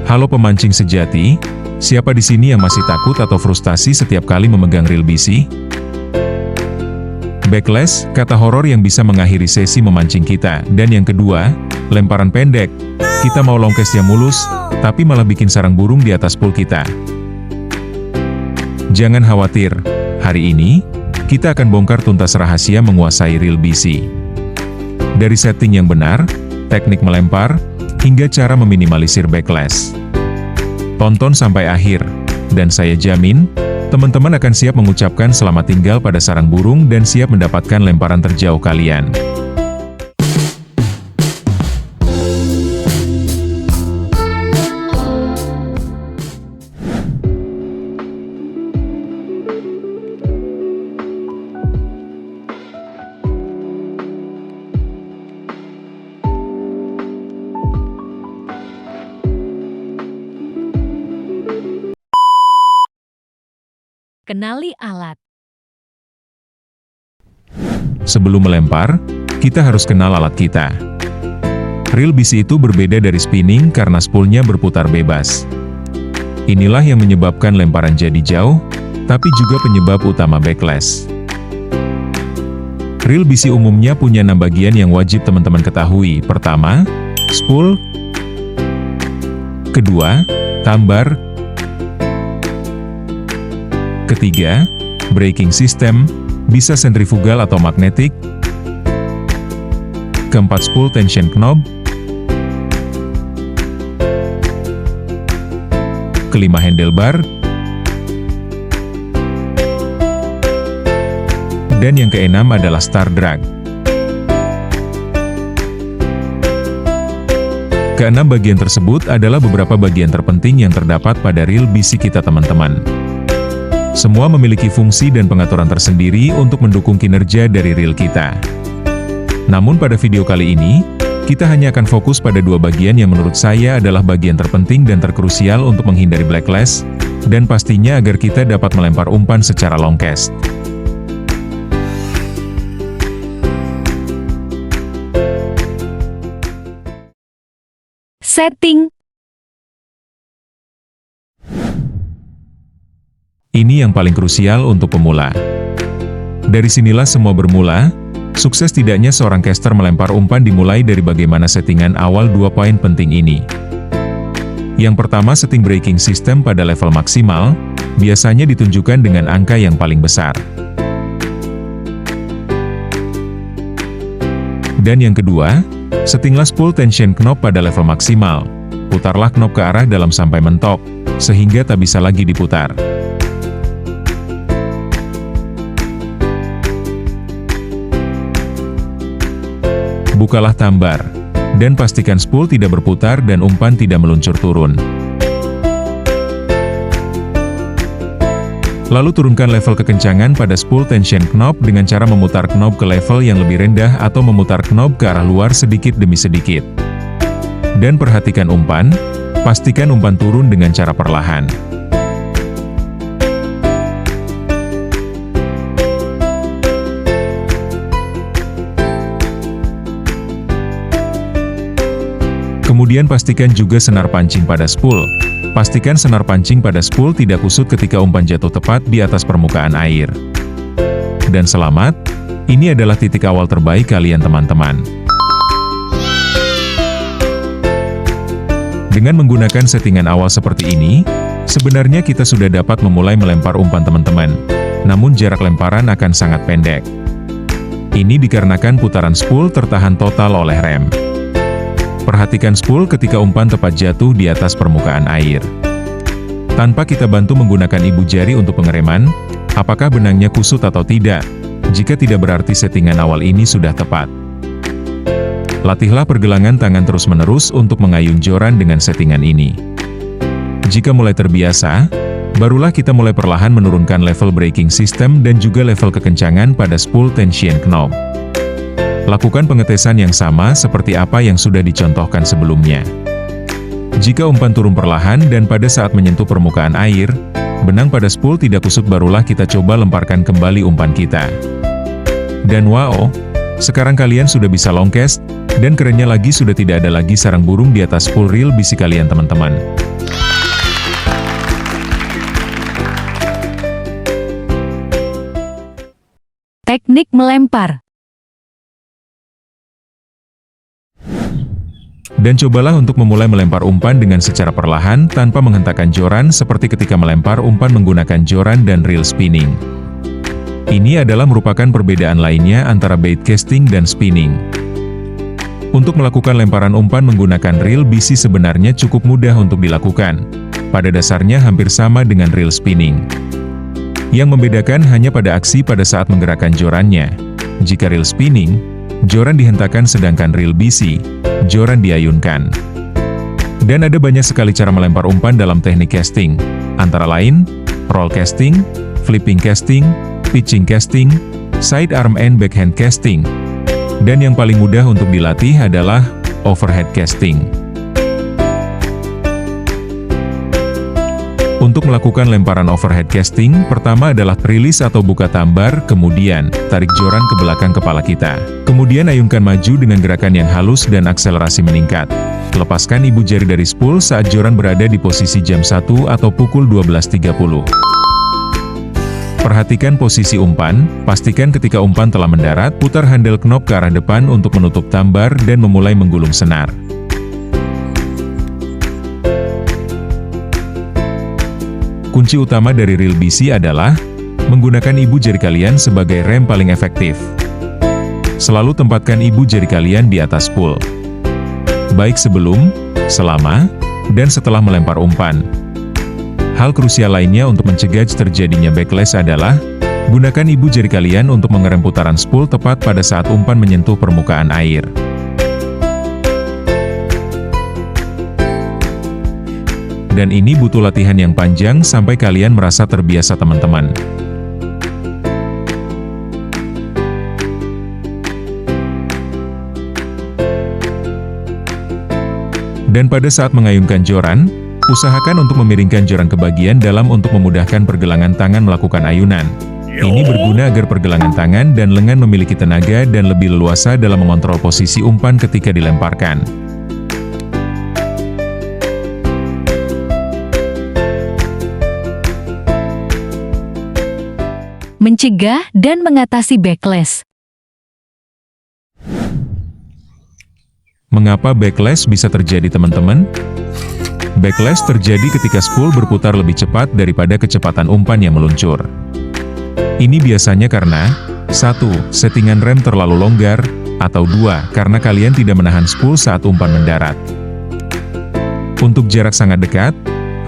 Halo pemancing sejati, siapa di sini yang masih takut atau frustasi setiap kali memegang reel BC? Backlash, kata horor yang bisa mengakhiri sesi memancing kita. Dan yang kedua, lemparan pendek. Kita mau longkes yang mulus, tapi malah bikin sarang burung di atas pool kita. Jangan khawatir, hari ini, kita akan bongkar tuntas rahasia menguasai reel BC. Dari setting yang benar, teknik melempar, hingga cara meminimalisir backlash. Tonton sampai akhir, dan saya jamin, teman-teman akan siap mengucapkan selamat tinggal pada sarang burung dan siap mendapatkan lemparan terjauh kalian. Kenali alat. Sebelum melempar, kita harus kenal alat kita. Reel BC itu berbeda dari spinning karena spoolnya berputar bebas. Inilah yang menyebabkan lemparan jadi jauh, tapi juga penyebab utama backlash. Reel BC umumnya punya 6 bagian yang wajib teman-teman ketahui. Pertama, spool. Kedua, tambar. Ketiga, braking system, bisa sentrifugal atau magnetik. Keempat, spool tension knob. Kelima, handlebar. Dan yang keenam adalah star drag. Keenam bagian tersebut adalah beberapa bagian terpenting yang terdapat pada reel BC kita teman-teman. Semua memiliki fungsi dan pengaturan tersendiri untuk mendukung kinerja dari reel kita. Namun pada video kali ini, kita hanya akan fokus pada 2 bagian yang menurut saya adalah bagian terpenting dan terkrusial untuk menghindari backlash, dan pastinya agar kita dapat melempar umpan secara longkes. Setting. Ini yang paling krusial untuk pemula. Dari sinilah semua bermula. Sukses tidaknya seorang caster melempar umpan dimulai dari bagaimana settingan awal 2 poin penting ini. Yang pertama, setting braking system pada level maksimal, biasanya ditunjukkan dengan angka yang paling besar. Dan yang kedua, settinglah spool tension knob pada level maksimal. Putarlah knob ke arah dalam sampai mentok, sehingga tak bisa lagi diputar. Bukalah tambar, dan pastikan spool tidak berputar dan umpan tidak meluncur turun. Lalu turunkan level kekencangan pada spool tension knob dengan cara memutar knob ke level yang lebih rendah atau memutar knob ke arah luar sedikit demi sedikit. Dan perhatikan umpan, pastikan umpan turun dengan cara perlahan. Kemudian pastikan juga senar pancing pada spool. Pastikan senar pancing pada spool tidak kusut ketika umpan jatuh tepat di atas permukaan air. Dan selamat, ini adalah titik awal terbaik kalian teman-teman. Dengan menggunakan settingan awal seperti ini, sebenarnya kita sudah dapat memulai melempar umpan teman-teman. Namun jarak lemparan akan sangat pendek. Ini dikarenakan putaran spool tertahan total oleh rem. Perhatikan spool ketika umpan tepat jatuh di atas permukaan air. Tanpa kita bantu menggunakan ibu jari untuk pengereman, apakah benangnya kusut atau tidak? Jika tidak, berarti settingan awal ini sudah tepat. Latihlah pergelangan tangan terus-menerus untuk mengayun joran dengan settingan ini. Jika mulai terbiasa, barulah kita mulai perlahan menurunkan level braking system dan juga level kekencangan pada spool tension knob. Lakukan pengetesan yang sama seperti apa yang sudah dicontohkan sebelumnya. Jika umpan turun perlahan dan pada saat menyentuh permukaan air, benang pada spool tidak kusut, barulah kita coba lemparkan kembali umpan kita. Dan wow, sekarang kalian sudah bisa longkes, dan kerennya lagi sudah tidak ada lagi sarang burung di atas spool reel BC kalian teman-teman. Teknik melempar. Dan cobalah untuk memulai melempar umpan dengan secara perlahan tanpa menghentakkan joran seperti ketika melempar umpan menggunakan joran dan reel spinning. Ini adalah merupakan perbedaan lainnya antara bait casting dan spinning. Untuk melakukan lemparan umpan menggunakan reel BC sebenarnya cukup mudah untuk dilakukan. Pada dasarnya hampir sama dengan reel spinning. Yang membedakan hanya pada aksi pada saat menggerakkan jorannya. Jika reel spinning, joran dihentakkan sedangkan reel BC, joran diayunkan. Dan ada banyak sekali cara melempar umpan dalam teknik casting, antara lain, roll casting, flipping casting, pitching casting, side arm and backhand casting. Dan yang paling mudah untuk dilatih adalah overhead casting. Untuk melakukan lemparan overhead casting, pertama adalah rilis atau buka tambar, kemudian tarik joran ke belakang kepala kita. Kemudian ayunkan maju dengan gerakan yang halus dan akselerasi meningkat. Lepaskan ibu jari dari spool saat joran berada di posisi jam 1 atau pukul 12.30. Perhatikan posisi umpan, pastikan ketika umpan telah mendarat, putar handle knob ke arah depan untuk menutup tambar dan memulai menggulung senar. Kunci utama dari reel BC adalah menggunakan ibu jari kalian sebagai rem paling efektif. Selalu tempatkan ibu jari kalian di atas spool, baik sebelum, selama, dan setelah melempar umpan. Hal krusial lainnya untuk mencegah terjadinya backlash adalah gunakan ibu jari kalian untuk mengerem putaran spool tepat pada saat umpan menyentuh permukaan air. Dan ini butuh latihan yang panjang sampai kalian merasa terbiasa teman-teman. Dan pada saat mengayunkan joran, usahakan untuk memiringkan joran ke bagian dalam untuk memudahkan pergelangan tangan melakukan ayunan. Ini berguna agar pergelangan tangan dan lengan memiliki tenaga dan lebih leluasa dalam mengontrol posisi umpan ketika dilemparkan. Mencegah dan mengatasi backlash. Mengapa backlash bisa terjadi teman-teman? Backlash terjadi ketika spool berputar lebih cepat daripada kecepatan umpan yang meluncur. Ini biasanya karena 1. Settingan rem terlalu longgar, atau 2. Karena kalian tidak menahan spool saat umpan mendarat. Untuk jarak sangat dekat,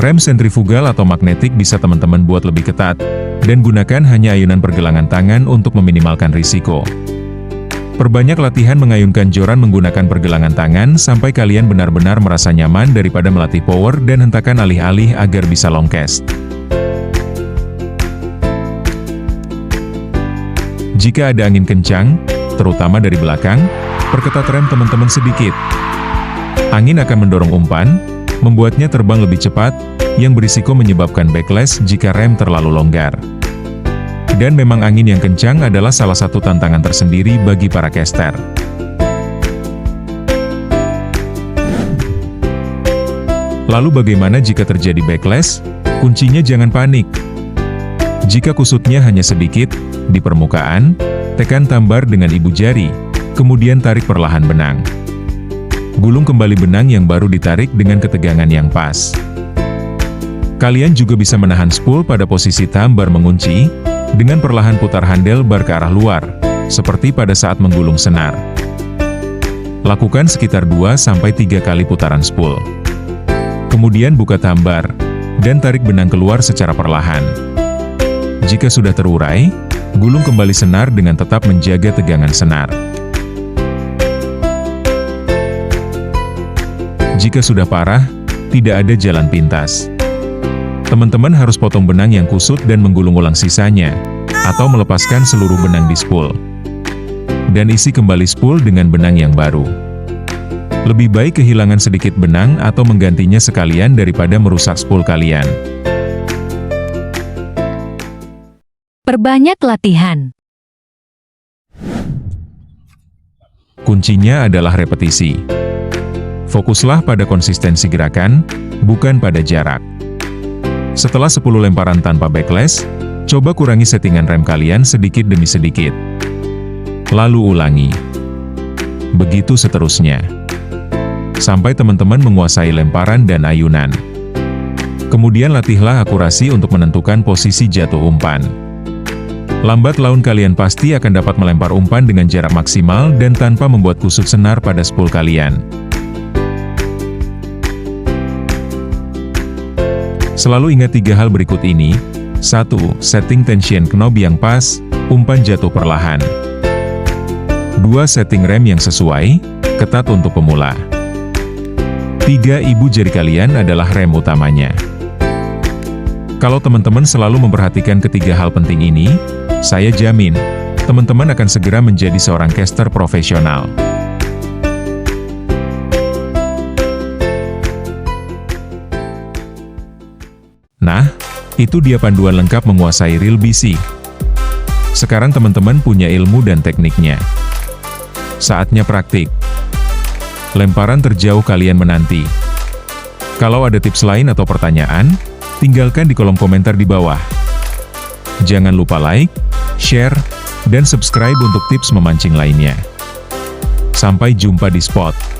rem sentrifugal atau magnetik bisa teman-teman buat lebih ketat, dan gunakan hanya ayunan pergelangan tangan untuk meminimalkan risiko. Perbanyak latihan mengayunkan joran menggunakan pergelangan tangan sampai kalian benar-benar merasa nyaman daripada melatih power dan hentakan alih-alih agar bisa long cast. Jika ada angin kencang, terutama dari belakang, perketat rem teman-teman sedikit. Angin akan mendorong umpan, membuatnya terbang lebih cepat, yang berisiko menyebabkan backlash jika rem terlalu longgar. Dan memang angin yang kencang adalah salah satu tantangan tersendiri bagi para caster. Lalu bagaimana jika terjadi backlash? Kuncinya jangan panik. Jika kusutnya hanya sedikit, di permukaan, tekan tambar dengan ibu jari, kemudian tarik perlahan benang. Gulung kembali benang yang baru ditarik dengan ketegangan yang pas. Kalian juga bisa menahan spool pada posisi tambar mengunci, dengan perlahan putar handlebar ke arah luar, seperti pada saat menggulung senar. Lakukan sekitar 2-3 kali putaran spool. Kemudian buka tambar, dan tarik benang keluar secara perlahan. Jika sudah terurai, gulung kembali senar dengan tetap menjaga tegangan senar. Jika sudah parah, tidak ada jalan pintas. Teman-teman harus potong benang yang kusut dan menggulung ulang sisanya, atau melepaskan seluruh benang di spool. Dan isi kembali spool dengan benang yang baru. Lebih baik kehilangan sedikit benang atau menggantinya sekalian daripada merusak spool kalian. Perbanyak latihan. Kuncinya adalah repetisi. Fokuslah pada konsistensi gerakan, bukan pada jarak. Setelah 10 lemparan tanpa backlash, Coba kurangi settingan rem kalian sedikit demi sedikit. Lalu ulangi. Begitu seterusnya. Sampai teman-teman menguasai lemparan dan ayunan. Kemudian latihlah akurasi untuk menentukan posisi jatuh umpan. Lambat laun kalian pasti akan dapat melempar umpan dengan jarak maksimal dan tanpa membuat kusut senar pada spool kalian. Selalu ingat 3 hal berikut ini. 1. Setting tension knob yang pas, umpan jatuh perlahan. 2. Setting rem yang sesuai, ketat untuk pemula. 3. Ibu jari kalian adalah rem utamanya. Kalau teman-teman selalu memperhatikan ketiga hal penting ini, saya jamin, teman-teman akan segera menjadi seorang caster profesional. Nah, itu dia panduan lengkap menguasai reel BC. Sekarang teman-teman punya ilmu dan tekniknya. Saatnya praktik. Lemparan terjauh kalian menanti. Kalau ada tips lain atau pertanyaan, tinggalkan di kolom komentar di bawah. Jangan lupa like, share, dan subscribe untuk tips memancing lainnya. Sampai jumpa di spot.